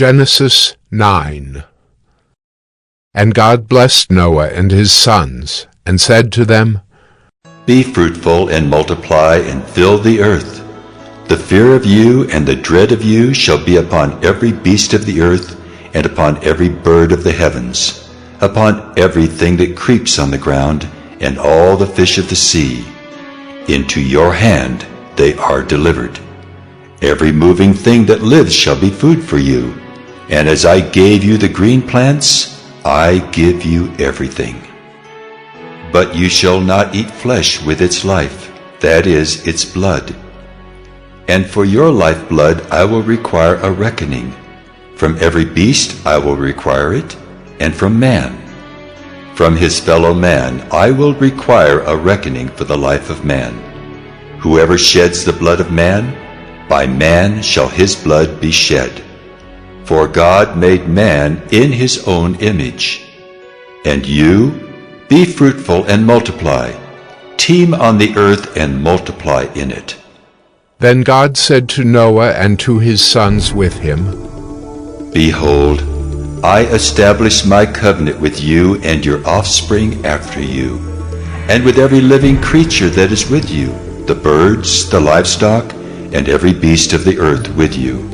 Genesis 9. And God blessed Noah and his sons, and said to them, Be fruitful and multiply and fill the earth. The fear of you and the dread of you shall be upon every beast of the earth, and upon every bird of the heavens, upon everything that creeps on the ground, and all the fish of the sea. Into your hand they are delivered. Every moving thing that lives shall be food for you. And as I gave you the green plants, I give you everything. But you shall not eat flesh with its life, that is, its blood. And for your lifeblood I will require a reckoning. From every beast I will require it, and from man. From his fellow man I will require a reckoning for the life of man. Whoever sheds the blood of man, by man shall his blood be shed. For God made man in his own image. And you, be fruitful and multiply. Teem on the earth and multiply in it. Then God said to Noah and to his sons with him, Behold, I establish my covenant with you and your offspring after you, and with every living creature that is with you, the birds, the livestock, and every beast of the earth with you.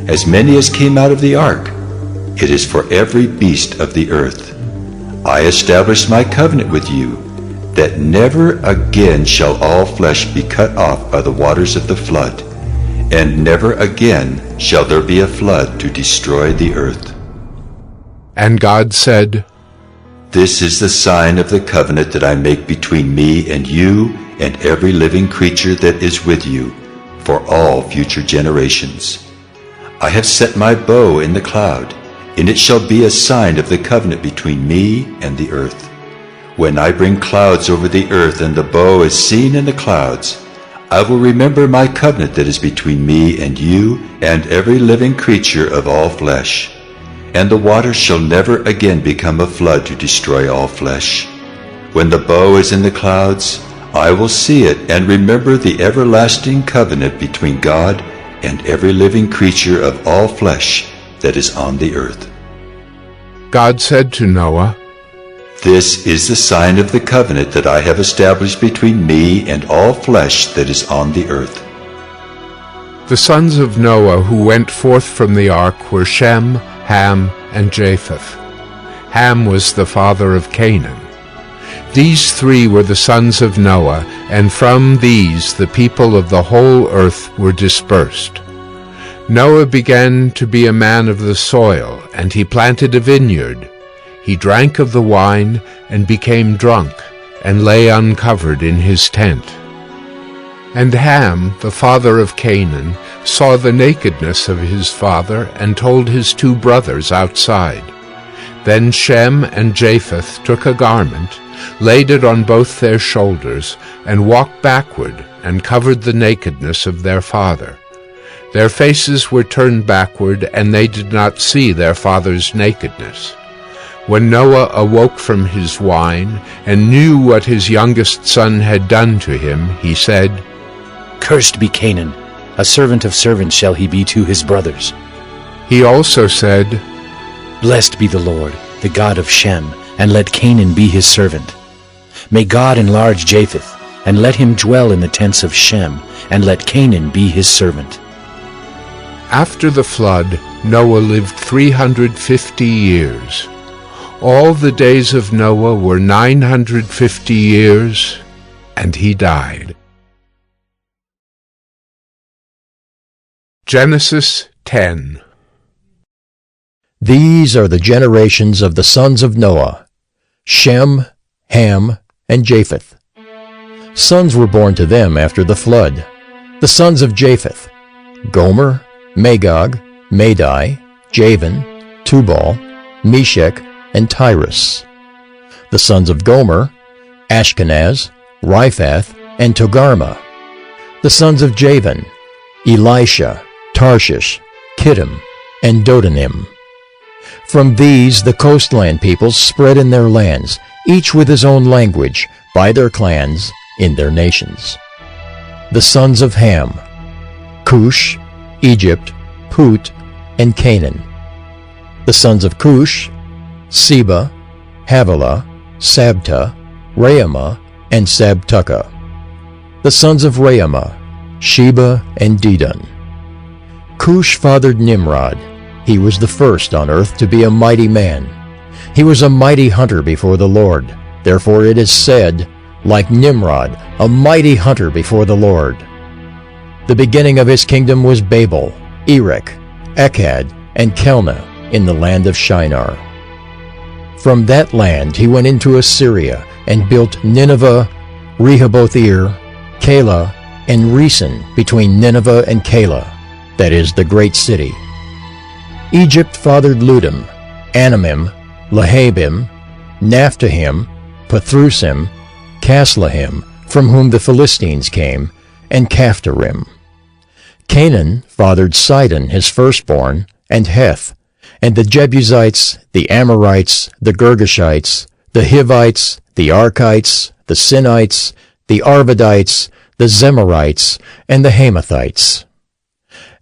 As many as came out of the ark, it is for every beast of the earth. I establish my covenant with you, that never again shall all flesh be cut off by the waters of the flood, and never again shall there be a flood to destroy the earth. And God said, This is the sign of the covenant that I make between me and you and every living creature that is with you, for all future generations. I have set my bow in the cloud, and it shall be a sign of the covenant between me and the earth. When I bring clouds over the earth and the bow is seen in the clouds, I will remember my covenant that is between me and you and every living creature of all flesh. And the water shall never again become a flood to destroy all flesh. When the bow is in the clouds, I will see it and remember the everlasting covenant between God and every living creature of all flesh that is on the earth. God said to Noah, This is the sign of the covenant that I have established between me and all flesh that is on the earth. The sons of Noah who went forth from the ark were Shem, Ham, and Japheth. Ham was the father of Canaan. These three were the sons of Noah, and from these the people of the whole earth were dispersed. Noah began to be a man of the soil, and he planted a vineyard. He drank of the wine, and became drunk, and lay uncovered in his tent. And Ham, the father of Canaan, saw the nakedness of his father, and told his two brothers outside. Then Shem and Japheth took a garment, laid it on both their shoulders, and walked backward, and covered the nakedness of their father. Their faces were turned backward, and they did not see their father's nakedness. When Noah awoke from his wine, and knew what his youngest son had done to him, he said, Cursed be Canaan, a servant of servants shall he be to his brothers. He also said, Blessed be the Lord, the God of Shem, and let Canaan be his servant. May God enlarge Japheth, and let him dwell in the tents of Shem, and let Canaan be his servant. After the flood, Noah lived 350 years. All the days of Noah were 950 years, and he died. Genesis 10. These are the generations of the sons of Noah: Shem, Ham, and Japheth. Sons were born to them after the flood. The sons of Japheth: Gomer, Magog, Madai, Javan, Tubal, Meshech, and Tyrus. The sons of Gomer: Ashkenaz, Riphath, and Togarmah. The sons of Javan: Elisha, Tarshish, Kittim, and Dodanim. From these the coastland peoples spread in their lands, each with his own language, by their clans, in their nations. The sons of Ham: Cush, Egypt, Put, and Canaan. The sons of Cush, Seba, Havilah, Sabta, Raamah, and Sabtucah. The sons of Raamah, Sheba and Dedan. Cush fathered Nimrod. He was the first on earth to be a mighty man. He was a mighty hunter before the Lord. Therefore it is said, like Nimrod, a mighty hunter before the Lord. The beginning of his kingdom was Babel, Erech, Akkad, and Calneh in the land of Shinar. From that land he went into Assyria and built Nineveh, Rehoboth-ir, Calah, and Resen between Nineveh and Calah, that is, the great city. Egypt fathered Ludim, Anamim, Lehabim, Naphtahim, Pathrusim, Caslahim, from whom the Philistines came, and Caphtorim. Canaan fathered Sidon his firstborn, and Heth, and the Jebusites, the Amorites, the Girgashites, the Hivites, the Archites, the Sinites, the Arvadites, the Zemarites, and the Hamathites.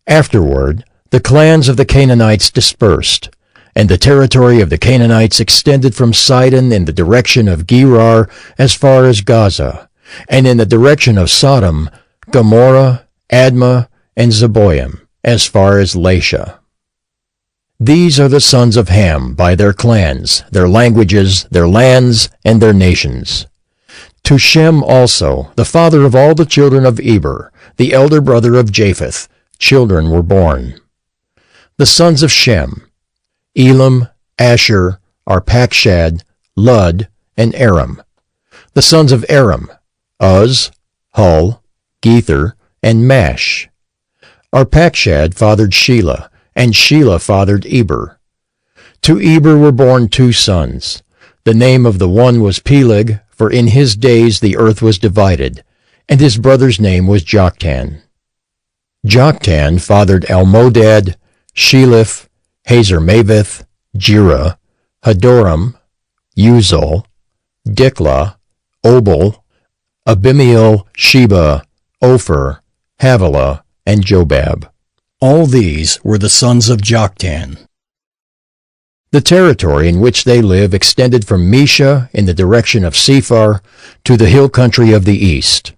Afterward, the clans of the Canaanites dispersed, and the territory of the Canaanites extended from Sidon in the direction of Gerar as far as Gaza, and in the direction of Sodom, Gomorrah, Admah, and Zeboim, as far as Lasha. These are the sons of Ham by their clans, their languages, their lands, and their nations. To Shem also, the father of all the children of Eber, the elder brother of Japheth, children were born. The sons of Shem, Elam, Asher, Arpachshad, Lud, and Aram. The sons of Aram, Uz, Hul, Gether, and Mash. Arpachshad fathered Shelah, and Shelah fathered Eber. To Eber were born 2 sons. The name of the one was Peleg, for in his days the earth was divided, and his brother's name was Joktan. Joktan fathered Almodad, Sheleph, Hazarmaveth, Jerah, Hadoram, Uzal, Diklah, Obal, Abimiel, Sheba, Ophir, Havilah, and Jobab. All these were the sons of Joktan. The territory in which they live extended from Mesha in the direction of Sephar to the hill country of the east.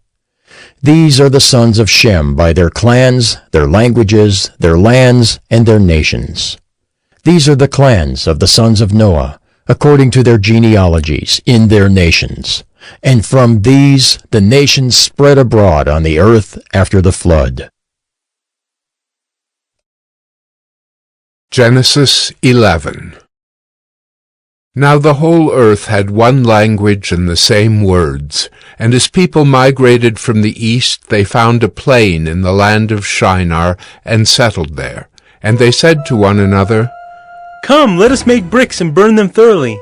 These are the sons of Shem by their clans, their languages, their lands, and their nations. These are the clans of the sons of Noah, according to their genealogies, in their nations. And from these the nations spread abroad on the earth after the flood. Genesis 11. Now the whole earth had one language and the same words, and as people migrated from the east, they found a plain in the land of Shinar and settled there. And they said to one another, "Come, let us make bricks and burn them thoroughly."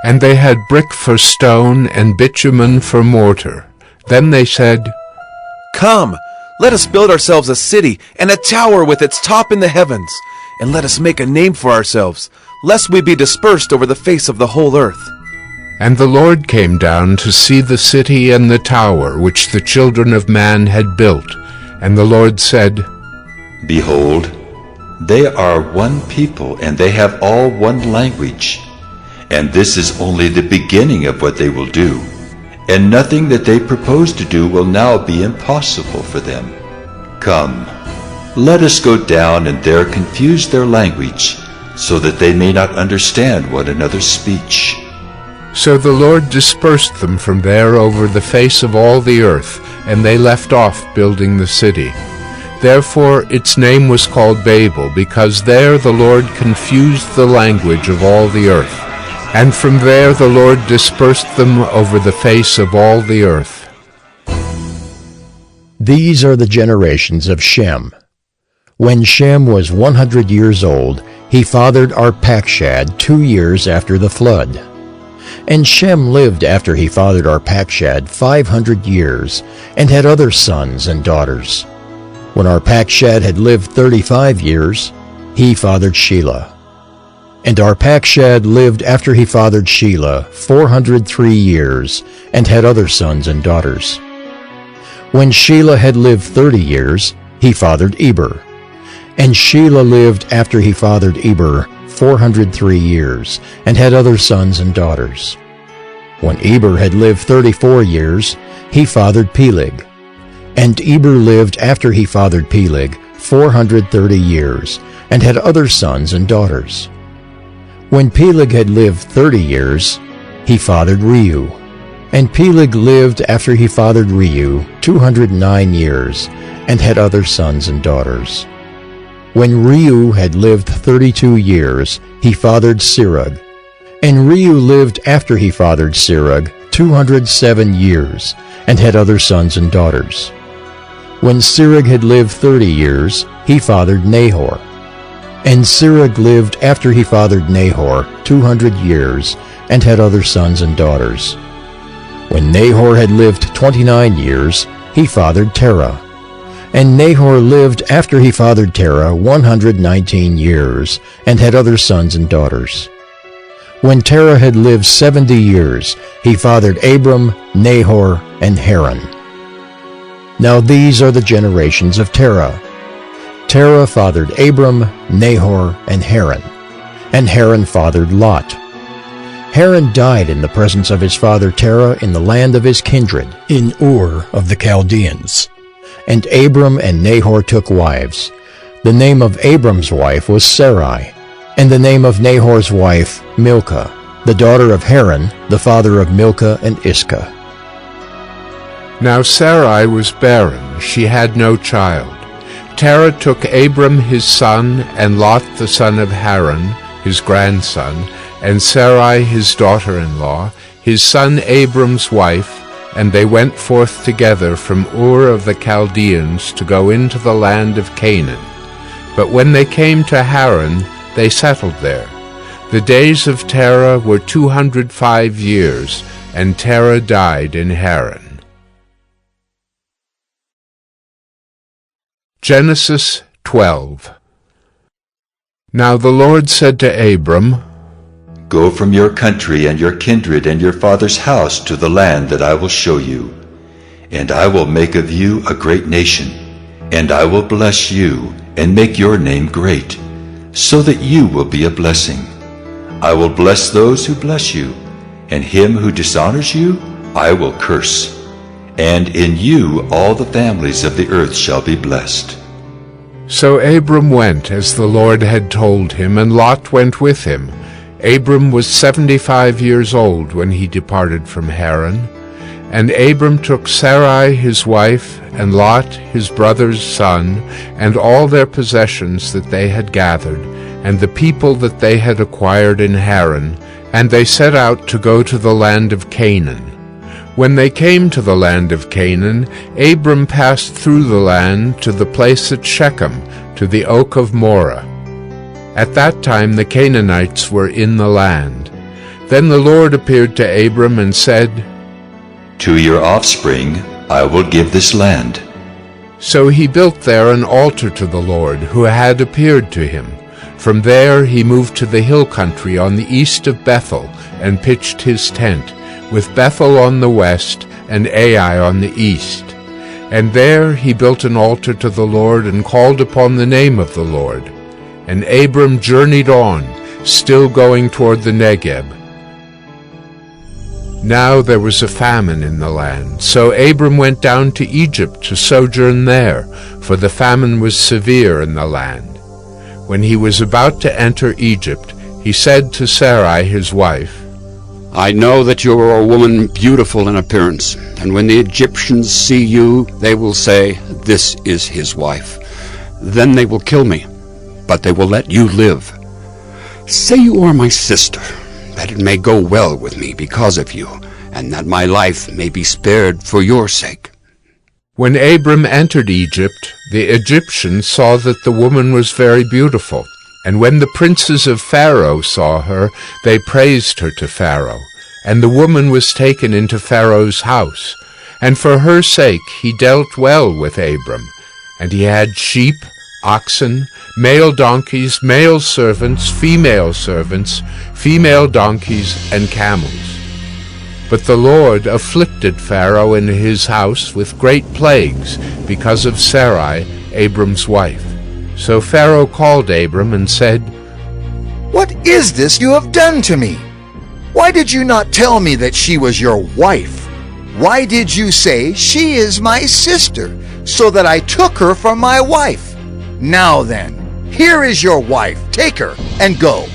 And they had brick for stone and bitumen for mortar. Then they said, "Come, let us build ourselves a city and a tower with its top in the heavens, and let us make a name for ourselves, lest we be dispersed over the face of the whole earth." And the Lord came down to see the city and the tower which the children of man had built. And the Lord said, Behold, they are one people, and they have all one language. And this is only the beginning of what they will do. And nothing that they propose to do will now be impossible for them. Come, let us go down and there confuse their language, so that they may not understand one another's speech. So the Lord dispersed them from there over the face of all the earth, and they left off building the city. Therefore its name was called Babel, because there the Lord confused the language of all the earth. And from there the Lord dispersed them over the face of all the earth. These are the generations of Shem. When Shem was 100 years old, he fathered Arpachshad 2 years after the flood. And Shem lived after he fathered Arpachshad 500 years, and had other sons and daughters. When Arpachshad had lived 35 years, he fathered Shelah. And Arpachshad lived after he fathered Shelah 403 years, and had other sons and daughters. When Shelah had lived 30 years, he fathered Eber. And Shelah lived after he fathered Eber 403 years, and had other sons and daughters. When Eber had lived 34 years, he fathered Peleg. And Eber lived after he fathered Peleg 430 years, and had other sons and daughters. When Peleg had lived 30 years, he fathered Reu. And Peleg lived after he fathered Reu 209 years, and had other sons and daughters. When Reu had lived 32 years, he fathered Serug. And Reu lived after he fathered Serug 207 years, and had other sons and daughters. When Serug had lived 30 years, he fathered Nahor. And Serug lived after he fathered Nahor 200 years, and had other sons and daughters. When Nahor had lived 29 years, he fathered Terah. And Nahor lived after he fathered Terah 119 years, and had other sons and daughters. When Terah had lived 70 years, he fathered Abram, Nahor, and Haran. Now these are the generations of Terah. Terah fathered Abram, Nahor, and Haran fathered Lot. Haran died in the presence of his father Terah in the land of his kindred, in Ur of the Chaldeans. And Abram and Nahor took wives. The name of Abram's wife was Sarai, and the name of Nahor's wife Milcah, the daughter of Haran, the father of Milcah and Iscah. Now Sarai was barren, she had no child. Terah took Abram his son, and Lot the son of Haran, his grandson, and Sarai his daughter-in-law, his son Abram's wife, and they went forth together from Ur of the Chaldeans to go into the land of Canaan. But when they came to Haran, they settled there. The days of Terah were 205 years, and Terah died in Haran. Genesis 12. Now the Lord said to Abram, Go from your country and your kindred and your father's house to the land that I will show you. And I will make of you a great nation, and I will bless you and make your name great, so that you will be a blessing. I will bless those who bless you, and him who dishonors you I will curse. And in you all the families of the earth shall be blessed. So Abram went as the Lord had told him, and Lot went with him. Abram was 75 years old when he departed from Haran. And Abram took Sarai his wife, and Lot his brother's son, and all their possessions that they had gathered, and the people that they had acquired in Haran, and they set out to go to the land of Canaan. When they came to the land of Canaan, Abram passed through the land to the place at Shechem, to the oak of Moreh. At that time the Canaanites were in the land. Then the Lord appeared to Abram and said, To your offspring I will give this land. So he built there an altar to the Lord, who had appeared to him. From there he moved to the hill country on the east of Bethel, and pitched his tent, with Bethel on the west and Ai on the east. And there he built an altar to the Lord, and called upon the name of the Lord. And Abram journeyed on, still going toward the Negeb. Now there was a famine in the land, so Abram went down to Egypt to sojourn there, for the famine was severe in the land. When he was about to enter Egypt, he said to Sarai his wife, I know that you are a woman beautiful in appearance, and when the Egyptians see you, they will say, This is his wife. Then they will kill me, but they will let you live. Say you are my sister, that it may go well with me because of you, and that my life may be spared for your sake. When Abram entered Egypt, the Egyptians saw that the woman was very beautiful. And when the princes of Pharaoh saw her, they praised her to Pharaoh. And the woman was taken into Pharaoh's house. And for her sake he dealt well with Abram. And he had sheep, oxen, male donkeys, male servants, female donkeys, and camels. But the Lord afflicted Pharaoh and his house with great plagues because of Sarai, Abram's wife. So Pharaoh called Abram and said, "What is this you have done to me? Why did you not tell me that she was your wife? Why did you say, 'She is my sister,' so that I took her for my wife? Now then, here is your wife. Take her and go."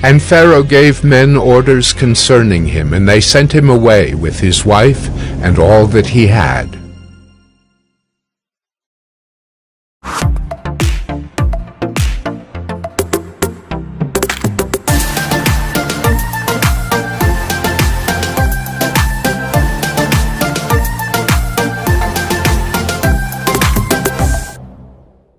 And Pharaoh gave men orders concerning him, and they sent him away with his wife and all that he had.